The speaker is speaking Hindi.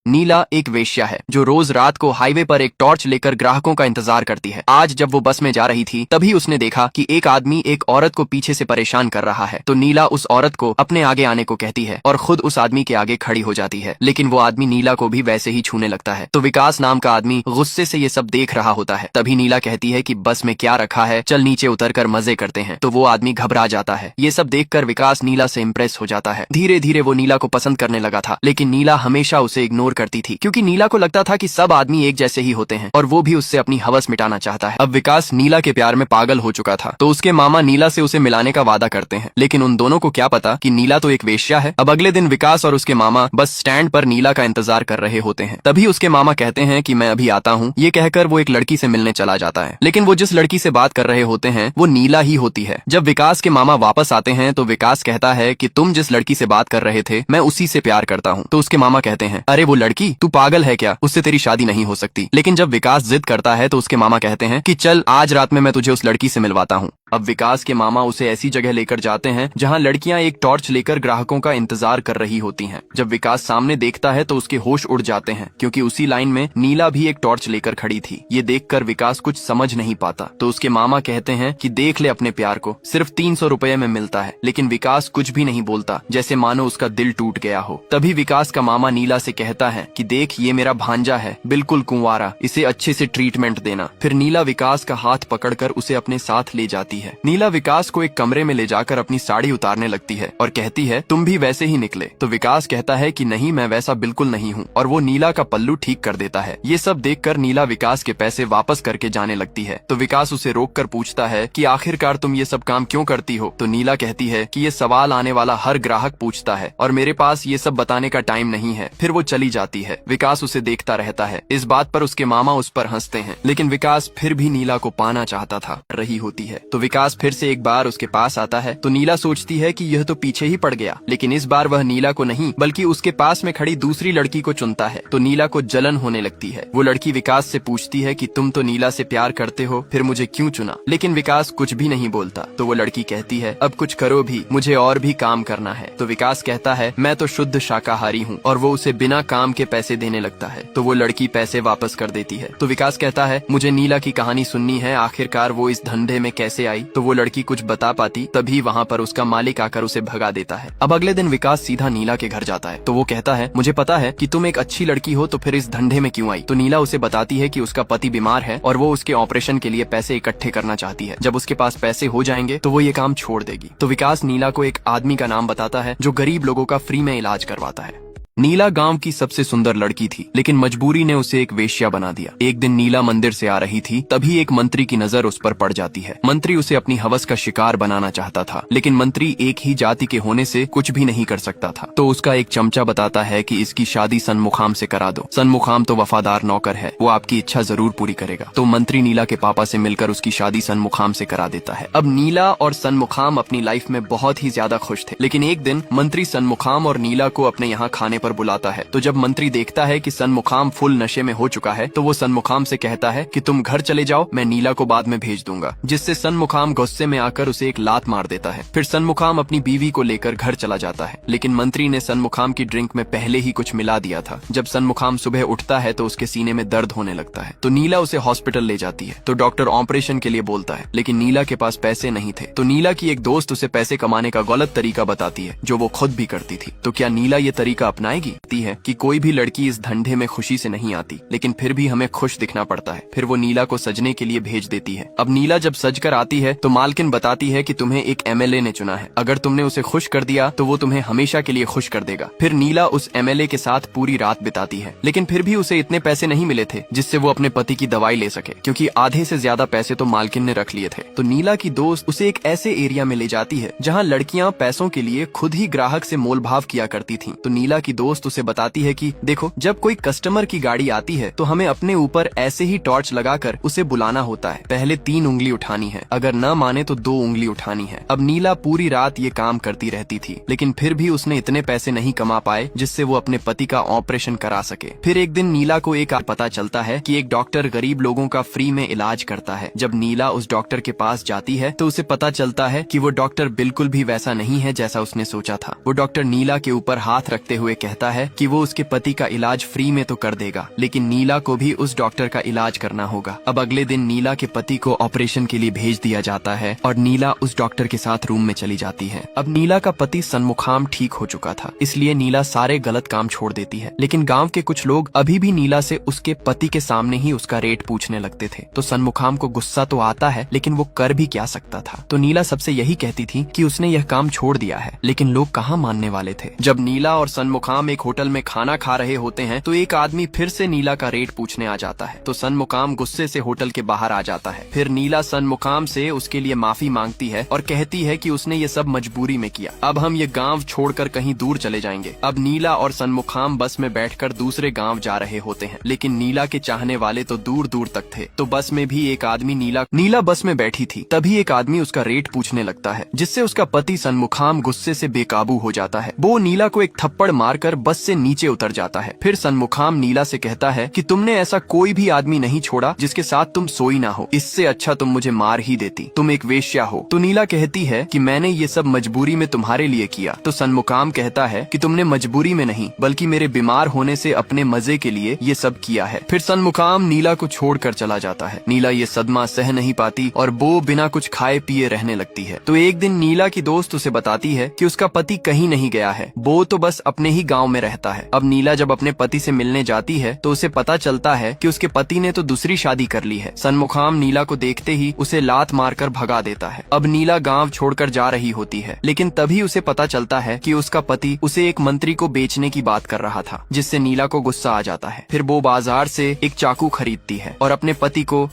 नीला एक वेश्या है जो रोज रात को हाईवे पर एक टॉर्च लेकर ग्राहकों का इंतजार करती है। आज जब वो बस में जा रही थी तभी उसने देखा कि एक आदमी एक औरत को पीछे से परेशान कर रहा है। तो नीला उस औरत को अपने आगे आने को कहती है और खुद उस आदमी के आगे खड़ी हो जाती है, लेकिन वो आदमी नीला को भी वैसे ही छूने लगता है। तो विकास नाम का आदमी गुस्से से ये सब देख रहा होता है। तभी नीला कहती है कि बस में क्या रखा है, चल नीचे उतर कर मजे करते हैं। तो वो आदमी घबरा जाता है। ये सब देखकर विकास नीला से इम्प्रेस हो जाता है। धीरे धीरे वो नीला को पसंद करने लगा था, लेकिन नीला हमेशा उसे इग्नोर करती थी क्योंकि नीला को लगता था कि सब आदमी एक जैसे ही होते हैं और वो भी उससे अपनी हवस मिटाना चाहता है। अब विकास नीला के प्यार में पागल हो चुका था, तो उसके मामा नीला से उसे मिलाने का वादा करते हैं, लेकिन उन दोनों को क्या पता कि नीला तो एक वेश्या है। अब अगले दिन विकास और उसके मामा बस स्टैंड पर नीला का इंतजार कर रहे होते हैं। तभी उसके मामा कहते हैं कि मैं अभी आता हूँ। ये कहकर वो एक लड़की से मिलने चला जाता है, लेकिन वो जिस लड़की से बात कर रहे होते हैं वो नीला ही होती है। जब विकास के मामा वापस आते हैं तो विकास कहता है कि तुम जिस लड़की से बात कर रहे थे मैं उसी से प्यार करता हूँ। तो उसके मामा कहते हैं, अरे वो लड़की, तू पागल है क्या, उससे तेरी शादी नहीं हो सकती। लेकिन जब विकास जिद करता है तो उसके मामा कहते हैं कि चल आज रात में मैं तुझे उस लड़की से मिलवाता हूँ। अब विकास के मामा उसे ऐसी जगह लेकर जाते हैं जहां लड़कियां एक टॉर्च लेकर ग्राहकों का इंतजार कर रही होती हैं। जब विकास सामने देखता है तो उसके होश उड़ जाते हैं क्योंकि उसी लाइन में नीला भी एक टॉर्च लेकर खड़ी थी। ये देखकर विकास कुछ समझ नहीं पाता। तो उसके मामा कहते हैं कि देख ले अपने प्यार को, सिर्फ 300 रुपए में मिलता है। लेकिन विकास कुछ भी नहीं बोलता, जैसे मानो उसका दिल टूट गया हो। तभी विकास का मामा नीला से कहता है कि देख ये मेरा भांजा है, बिल्कुल कुंवारा, इसे अच्छे से ट्रीटमेंट देना। फिर नीला विकास का हाथ पकड़कर उसे अपने साथ ले जाती है। नीला विकास को एक कमरे में ले जाकर अपनी साड़ी उतारने लगती है और कहती है तुम भी वैसे ही निकले। तो विकास कहता है कि नहीं, मैं वैसा बिल्कुल नहीं हूँ, और वो नीला का पल्लू ठीक कर देता है। ये सब देखकर नीला विकास के पैसे वापस करके जाने लगती है। तो विकास उसे रोककर पूछता है कि आखिरकार तुम ये सब काम क्यों करती हो। तो नीला कहती है कि ये सवाल आने वाला हर ग्राहक पूछता है और मेरे पास ये सब बताने का टाइम नहीं है। फिर वो चली जाती है। विकास उसे देखता रहता है। इस बात पर उसके मामा उस पर हंसते हैं, लेकिन विकास फिर भी नीला को पाना चाहता था रही होती है। तो विकास फिर से एक बार उसके पास आता है तो नीला सोचती है कि यह तो पीछे ही पड़ गया, लेकिन इस बार वह नीला को नहीं बल्कि उसके पास में खड़ी दूसरी लड़की को चुनता है। तो नीला को जलन होने लगती है। वो लड़की विकास से पूछती है कि तुम तो नीला से प्यार करते हो, फिर मुझे क्यों चुना। लेकिन विकास कुछ भी नहीं बोलता। तो वो लड़की कहती है अब कुछ करो भी, मुझे और भी काम करना है। तो विकास कहता है मैं तो शुद्ध शाकाहारी हूँ, और वो उसे बिना काम के पैसे देने लगता है। तो वो लड़की पैसे वापस कर देती है। तो विकास कहता है मुझे नीला की कहानी सुननी है, आखिरकार वो इस धंधे में कैसे आई। तो वो लड़की कुछ बता पाती तभी वहाँ पर उसका मालिक आकर उसे भगा देता है। अब अगले दिन विकास सीधा नीला के घर जाता है। तो वो कहता है मुझे पता है कि तुम एक अच्छी लड़की हो, तो फिर इस धंधे में क्यों आई। तो नीला उसे बताती है कि उसका पति बीमार है और वो उसके ऑपरेशन के लिए पैसे इकट्ठे करना चाहती है। जब उसके पास पैसे हो जाएंगे तो वो ये काम छोड़ देगी। तो विकास नीला को एक आदमी का नाम बताता है जो गरीब लोगों का फ्री में इलाज करवाता है। नीला गांव की सबसे सुंदर लड़की थी, लेकिन मजबूरी ने उसे एक वेश्या बना दिया। एक दिन नीला मंदिर से आ रही थी, तभी एक मंत्री की नजर उस पर पड़ जाती है। मंत्री उसे अपनी हवस का शिकार बनाना चाहता था, लेकिन मंत्री एक ही जाति के होने से कुछ भी नहीं कर सकता था। तो उसका एक चमचा बताता है कि इसकी शादी सनमुखाम से करा दो। सनमुखाम तो वफादार नौकर है, वो आपकी इच्छा जरूर पूरी करेगा। तो मंत्री नीला के पापा से मिलकर उसकी शादी सनमुखाम से करा देता है। अब नीला और सनमुखाम अपनी लाइफ में बहुत ही ज्यादा खुश थे, लेकिन एक दिन मंत्री सनमुखाम और नीला को अपने यहाँ खाने पर बुलाता है। तो जब मंत्री देखता है कि सनमुखाम फुल नशे में हो चुका है तो वो सनमुखाम से कहता है कि तुम घर चले जाओ, मैं नीला को बाद में भेज दूंगा। जिससे सनमुखाम गुस्से में आकर उसे एक लात मार देता है। फिर सनमुखाम अपनी बीवी को लेकर घर चला जाता है, लेकिन मंत्री ने सनमुखाम की ड्रिंक में पहले ही कुछ मिला दिया था। जब सनमुखाम सुबह उठता है तो उसके सीने में दर्द होने लगता है। तो नीला उसे हॉस्पिटल ले जाती है। तो डॉक्टर ऑपरेशन के लिए बोलता है, लेकिन नीला के पास पैसे नहीं थे। तो नीला की एक दोस्त उसे पैसे कमाने का गलत तरीका बताती है जो वो खुद भी करती थी। तो क्या नीला ये तरीका अपनाएगी है कि कोई भी लड़की इस धंधे में खुशी से नहीं आती, लेकिन फिर भी हमें खुश दिखना पड़ता है। फिर वो नीला को सजने के लिए भेज देती है। अब नीला जब सज कर आती है तो मालकिन बताती है कि तुम्हें एक एमएलए ने चुना है, अगर तुमने उसे खुश कर दिया तो वो तुम्हें हमेशा के लिए खुश कर देगा। फिर नीला उस एमएलए के साथ पूरी रात बिताती है, लेकिन फिर भी उसे इतने पैसे नहीं मिले थे जिससे वो अपने पति की दवाई ले सके, क्योंकि आधे से ज्यादा पैसे तो मालकिन ने रख लिए थे। तो नीला की दोस्त उसे एक ऐसे एरिया में ले जाती है जहाँ लड़कियाँ पैसों के लिए खुद ही ग्राहक से मोलभाव किया करती थी। तो नीला की दोस्त उसे बताती है कि देखो, जब कोई कस्टमर की गाड़ी आती है तो हमें अपने ऊपर ऐसे ही टॉर्च लगाकर उसे बुलाना होता है। पहले 3 उंगली उठानी है, अगर न माने तो 2 उंगली उठानी है। अब नीला पूरी रात ये काम करती रहती थी, लेकिन फिर भी उसने इतने पैसे नहीं कमा पाए जिससे वो अपने पति का ऑपरेशन करा सके। फिर एक दिन नीला को एक पता चलता है कि एक डॉक्टर गरीब लोगों का फ्री में इलाज करता है। जब नीला उस डॉक्टर के पास जाती है तो उसे पता चलता है कि वो डॉक्टर बिल्कुल भी वैसा नहीं है जैसा उसने सोचा था। वो डॉक्टर नीला के ऊपर हाथ रखते हुए कहता कहता है कि वो उसके पति का इलाज फ्री में तो कर देगा, लेकिन नीला को भी उस डॉक्टर का इलाज करना होगा। अब अगले दिन नीला के पति को ऑपरेशन के लिए भेज दिया जाता है और नीला उस डॉक्टर के साथ रूम में चली जाती है। अब नीला का पति सनमुखाम ठीक हो चुका था, इसलिए नीला सारे गलत काम छोड़ देती है। लेकिन गांव के कुछ लोग अभी भी नीला से उसके पति के सामने ही उसका रेट पूछने लगते थे। तो सनमुखाम को गुस्सा तो आता है, लेकिन वो कर भी क्या सकता था। तो नीला सबसे यही कहती थी कि उसने यह काम छोड़ दिया है, लेकिन लोग कहाँ मानने वाले थे। जब नीला और सनमुखाम एक होटल में खाना खा रहे होते हैं तो एक आदमी फिर से नीला का रेट पूछने आ जाता है। तो सनमुखाम गुस्से से होटल के बाहर आ जाता है। फिर नीला सनमुखाम से उसके लिए माफी मांगती है और कहती है कि उसने ये सब मजबूरी में किया। अब हम ये गांव छोड़कर कहीं दूर चले जाएंगे। अब नीला और सनमुखाम बस में बैठकर दूसरे गांव जा रहे होते हैं, लेकिन नीला के चाहने वाले तो दूर दूर तक थे। तो बस में भी एक आदमी नीला बस में बैठी थी, तभी एक आदमी उसका रेट पूछने लगता है, जिससे उसका पति सनमुखाम गुस्से से बेकाबू हो जाता है। वो नीला को एक थप्पड़ मारकर बस से नीचे उतर जाता है। फिर सनमुखाम नीला से कहता है कि तुमने ऐसा कोई भी आदमी नहीं छोड़ा जिसके साथ तुम सोई ना हो, इससे अच्छा तुम मुझे मार ही देती, तुम एक वेश्या हो। तो नीला कहती है कि मैंने ये सब मजबूरी में तुम्हारे लिए किया। तो सनमुखाम कहता है कि तुमने मजबूरी में नहीं बल्कि मेरे बीमार होने से अपने मजे के लिए ये सब किया है। फिर सनमुखाम नीला को छोड़कर चला जाता है। नीला ये सदमा सह नहीं पाती और वो बिना कुछ खाए पिए रहने लगती है। तो एक दिन नीला की दोस्त उसे बताती है कि उसका पति कहीं नहीं गया है, वो तो बस अपने ही गांव में रहता है। अब नीला जब अपने पति से मिलने जाती है तो उसे पता चलता है कि उसके पति ने तो दूसरी शादी कर ली है। सनमुखाम नीला को देखते ही उसे लात मारकर भगा देता है। अब नीला गांव छोड़कर जा रही होती है, लेकिन तभी उसे पता चलता है कि उसका पति उसे एक मंत्री को बेचने की बात कर रहा था, जिससे नीला को गुस्सा आ जाता है। फिर वो बाजार से एक चाकू खरीदती है और अपने पति को